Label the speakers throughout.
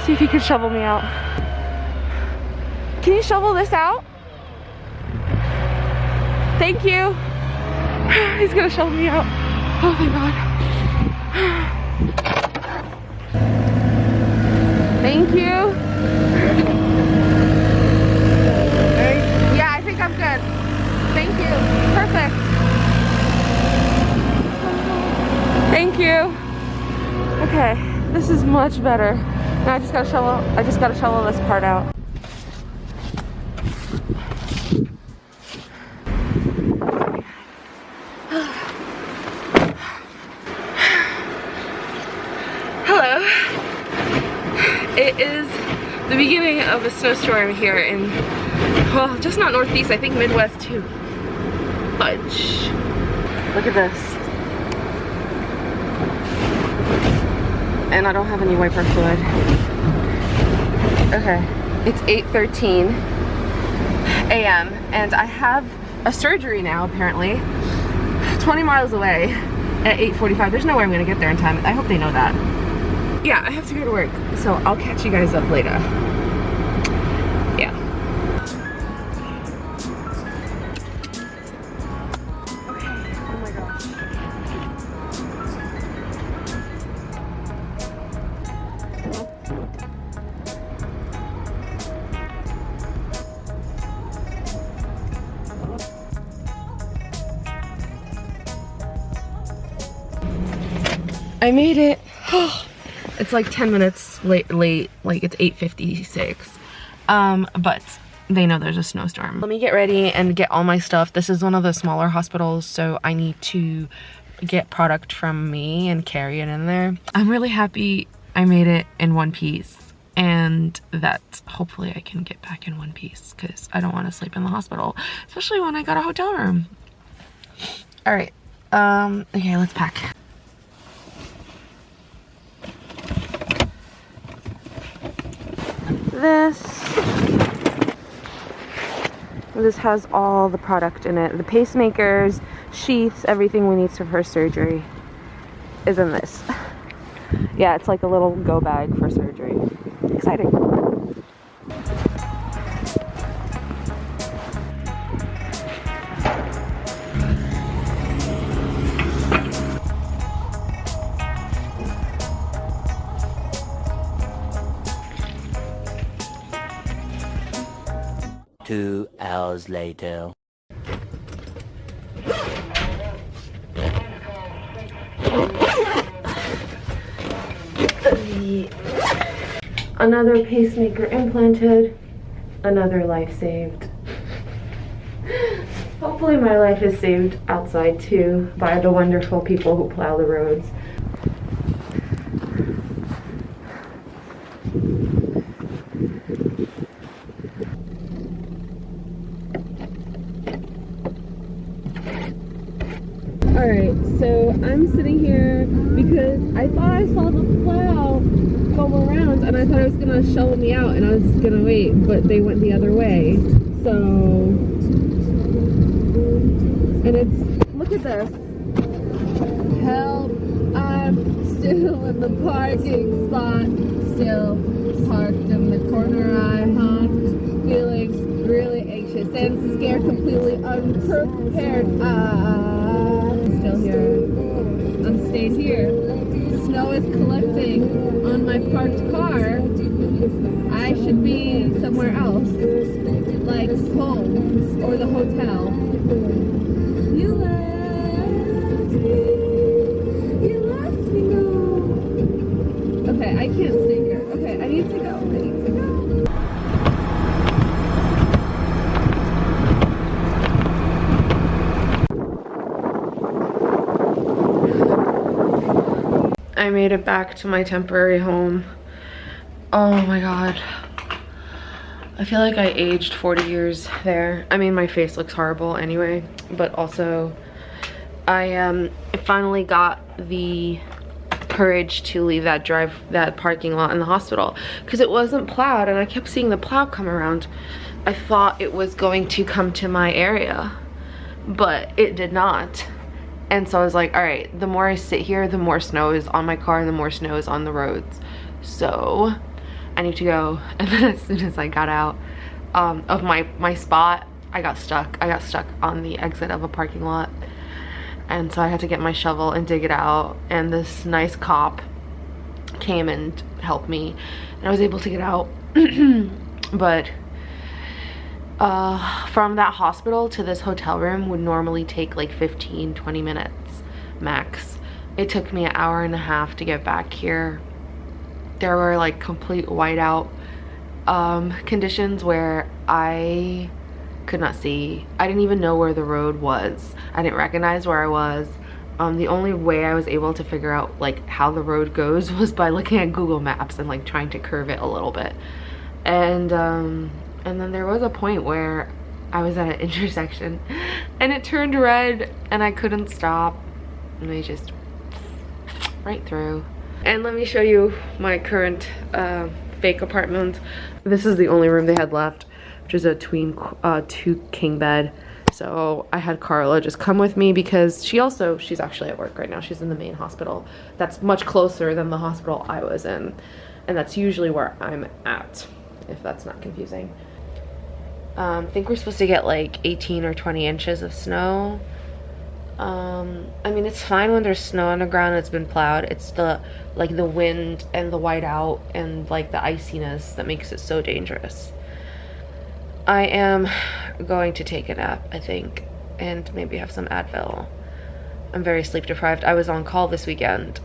Speaker 1: see if he can shovel me out. Can you shovel this out? Thank you. He's gonna shovel me out. Oh my God. Thank you. Yeah, I think I'm good. Thank you. Perfect. Thank you. Okay, this is much better. Now I just gotta shovel this part out. Hello. It is the beginning of a snowstorm here in, well, just not Northeast, I think Midwest too. Fudge. Look at this. And I don't have any wiper fluid. Okay, it's 8:13 a.m. and I have a surgery now, apparently, 20 miles away at 8:45. There's no way I'm gonna get there in time. I hope they know that. Yeah, I have to go to work, so I'll catch you guys up later. Yeah. Okay, oh my gosh. I made it. It's like 10 minutes late, like it's 8:56. But they know there's a snowstorm. Let me get ready and get all my stuff. This is one of the smaller hospitals, so I need to get product from me and carry it in there. I'm really happy I made it in one piece, and that hopefully I can get back in one piece because I don't want to sleep in the hospital, especially when I got a hotel room. All right, okay, let's pack. This has all the product in it. The pacemakers, sheaths, everything we need for her surgery is in this. Yeah, it's like a little go bag for surgery. Exciting.
Speaker 2: Two hours later.
Speaker 1: Another pacemaker implanted, another life saved. Hopefully my life is saved outside too by the wonderful people who plow the roads. Alright, so I'm sitting here because I thought I saw the plow go around and I thought it was gonna shovel me out and I was gonna wait, but they went the other way. So, and it's, look at this. Help, I'm still in the parking spot, still parked in the corner I haunt, feeling really anxious and scared, completely unprepared. Still here. I'm staying here. Snow is collecting on my parked car. I should be somewhere else, like home or the hotel. You left me. You left me. No. Okay, I can't stay here. Okay, I need to go. I need to go. I made it back to my temporary home. Oh my God. I feel like I aged 40 years there. I mean, my face looks horrible anyway, but also I finally got the courage to leave that parking lot in the hospital because it wasn't plowed and I kept seeing the plow come around. I thought it was going to come to my area, but it did not. And so I was like, all right, the more I sit here, the more snow is on my car and the more snow is on the roads. So
Speaker 3: I need to go. And then as soon as I got out of my spot, I got stuck on the exit of a parking lot, and so I had to get my shovel and dig it out, and this nice cop came and helped me, and I was able to get out. But from that hospital to this hotel room would normally take like 15-20 minutes max. It took me an hour and a half to get back here. There were like complete whiteout conditions where I could not see. I didn't even know where the road was. I didn't recognize where I was. The only way I was able to figure out like how the road goes was by looking at Google Maps and like trying to curve it a little bit. And then there was a point where I was at an intersection and it turned red and I couldn't stop, and I just right through. And let me show you my current fake apartment. This is the only room they had left, which is a two king bed. So I had Carla just come with me because she's actually at work right now. She's in the main hospital. That's much closer than the hospital I was in. And that's usually where I'm at, if that's not confusing. I think we're supposed to get like 18 or 20 inches of snow. I mean, it's fine when there's snow on the ground, it's been plowed. It's the wind and the whiteout and like the iciness that makes it so dangerous. I am going to take a nap, I think, and maybe have some Advil. I'm very sleep deprived. I was on call this weekend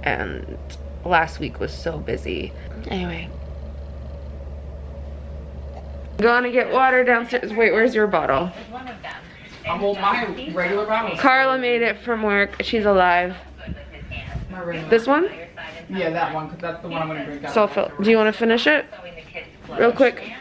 Speaker 3: and last week was so busy. Anyway. Gonna get water downstairs. Wait, where's your bottle?
Speaker 4: Well, my regular bottle.
Speaker 3: Carla made it from work. She's alive. This one?
Speaker 4: Yeah, that one, because that's the one I'm gonna drink out.
Speaker 3: So Phil, do you want to finish it? Real quick.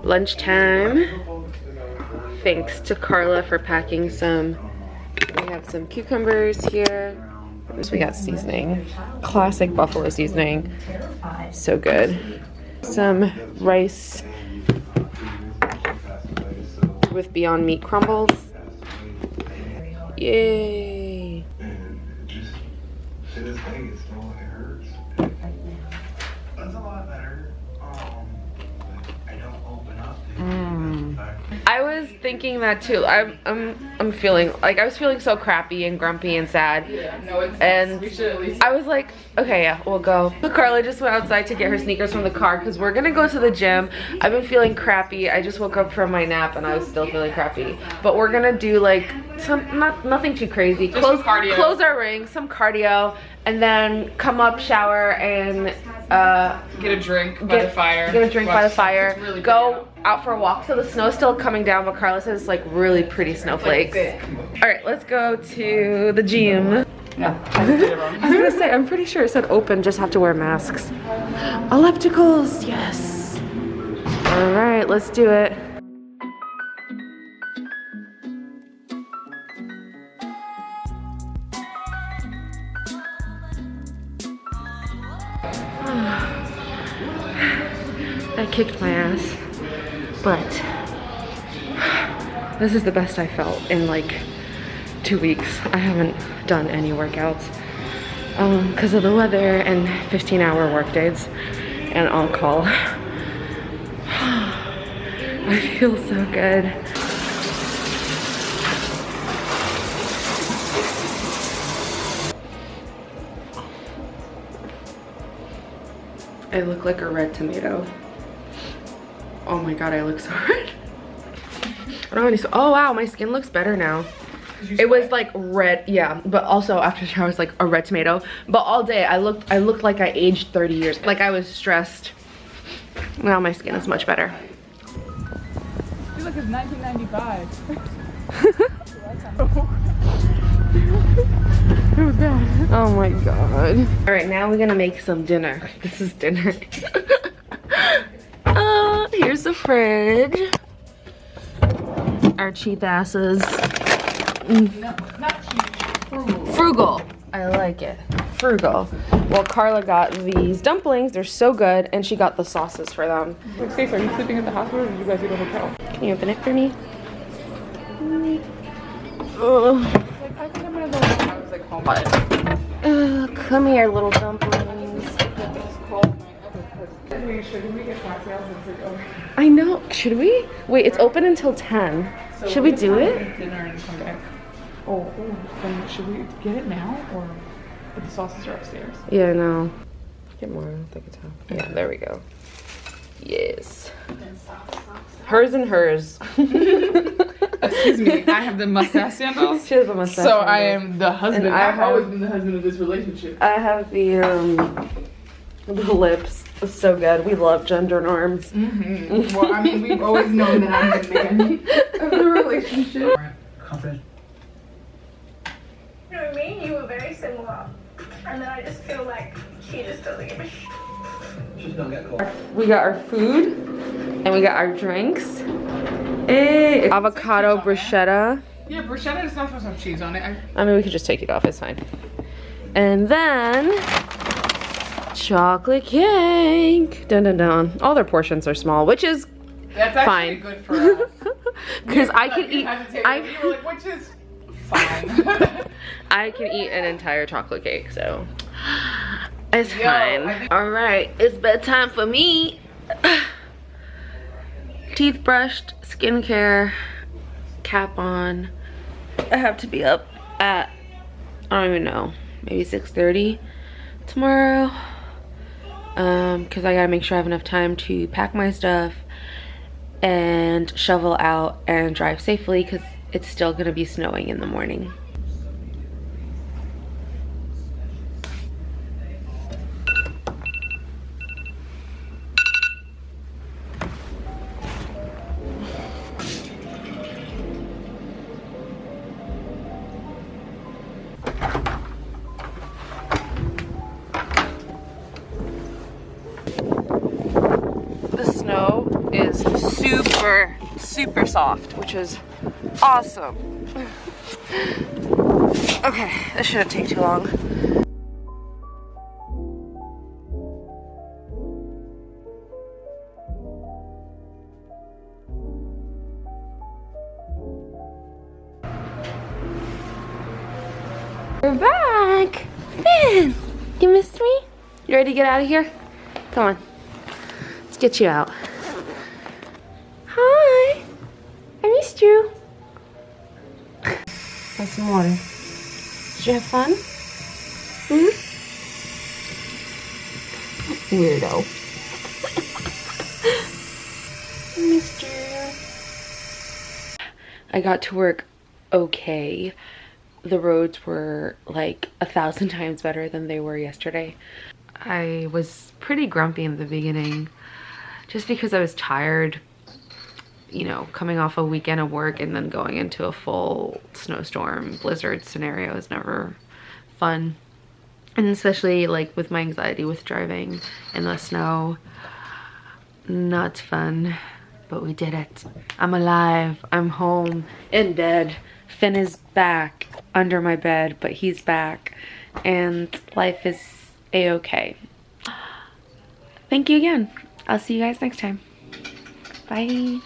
Speaker 3: Lunchtime. Thanks to Carla for packing some. We have some cucumbers here. So we got seasoning. Classic buffalo seasoning. So good. Some rice with Beyond Meat crumbles. Yay! I was thinking that too. I'm feeling like I was feeling so crappy and grumpy and sad.
Speaker 4: Yeah, no,
Speaker 3: and
Speaker 4: we should at least.
Speaker 3: I was like, okay, yeah, we'll go. So Carla just went outside to get her sneakers from the car because we're gonna go to the gym. I've been feeling crappy. I just woke up from my nap and I was still feeling crappy. But we're gonna do like nothing too crazy. Close our rings, some cardio, and then come up, shower, and
Speaker 4: get a drink by the fire.
Speaker 3: Get a drink by the fire.
Speaker 4: Really
Speaker 3: go out for a walk. So the snow's still coming down, but Carla says it's like really pretty snowflakes. All right, let's go to the gym.
Speaker 4: Yeah,
Speaker 3: I was gonna say, I'm pretty sure it said open, just have to wear masks. Ellipticals, yes. All right, let's do it. I kicked my ass, but this is the best I felt in like 2 weeks. I haven't done any workouts because of the weather and 15-hour work days and on call. I feel so good. I look like a red tomato. Oh my god, I look so red. I don't have any, oh wow, my skin looks better now. It was like red, yeah, but also after the shower I was like a red tomato. But all day I looked like I aged 30 years. Like I was stressed. Now my skin is much better.
Speaker 4: I feel like it's 1995.
Speaker 3: Oh my god. All right, now we're gonna make some dinner. This is dinner. Here's the fridge. Our cheap asses
Speaker 4: No, not cheap.
Speaker 3: Frugal. I like it. Frugal. Well, Carla got these dumplings. They're so good. And she got the sauces for them.
Speaker 4: Wait, Stacey, are you sleeping at the hospital or did you guys get a hotel?
Speaker 3: Can you open it for me?
Speaker 4: Like, I think I'm gonna go when I was like home.
Speaker 3: Come here, little dumplings.
Speaker 4: Should we get cocktails and it's like over?
Speaker 3: I know. Should we? Wait, it's open until 10. Should we do it?
Speaker 4: Dinner and come back. Oh, then should we get it now or the sauces are upstairs?
Speaker 3: Yeah, no. Get more. I don't think it's half. Yeah, there we go. Yes. Hers and hers.
Speaker 4: Excuse me, I have the mustache sandals.
Speaker 3: She has the mustache
Speaker 4: So
Speaker 3: sandals.
Speaker 4: I am the husband.
Speaker 3: And I
Speaker 4: I've
Speaker 3: have-
Speaker 4: always been the husband of this relationship.
Speaker 3: I have the lips. It's so good. We love gender norms.
Speaker 4: Mm-hmm. Well, I mean, we've always known that I'm the man of the relationship.
Speaker 5: Confident.
Speaker 6: You know, me and you were very similar. And then I just feel like she just doesn't give a shit.
Speaker 5: Just don't get caught.
Speaker 3: We got our food and we got our drinks. Hey, avocado bruschetta.
Speaker 4: Yeah, bruschetta is not supposed to have cheese on it.
Speaker 3: I mean, we could just take it off. It's fine. And then chocolate cake. Dun dun dun. All their portions are small, which is
Speaker 4: That's actually
Speaker 3: fine.
Speaker 4: good for us.
Speaker 3: because I
Speaker 4: You
Speaker 3: could eat.
Speaker 4: hesitated. You were like, which is fine.
Speaker 3: I can eat an entire chocolate cake, so it's
Speaker 4: Yo,
Speaker 3: fine.
Speaker 4: I think-
Speaker 3: All right, it's bedtime for me. Teeth brushed, skincare, cap on. I have to be up at, I don't even know, maybe 6:30 tomorrow. Because I gotta make sure I have enough time to pack my stuff and shovel out and drive safely because it's still gonna be snowing in the morning. The snow is super soft, which is awesome. Okay, this shouldn't take too long. We're back! Ben, you missed me? You ready to get out of here? Come on. Let's get you out. Hi! I missed you. Have some water. Did you have fun? Weirdo. I missed you. I got to work okay. The roads were like 1,000 times better than they were yesterday. I was pretty grumpy in the beginning just because I was tired, you know, coming off a weekend of work and then going into a full snowstorm blizzard scenario is never fun. And especially like with my anxiety with driving in the snow, not fun, but we did it. I'm alive, I'm home, in bed. Finn is back under my bed, but he's back and life is a-okay. Thank you again. I'll see you guys next time. Bye.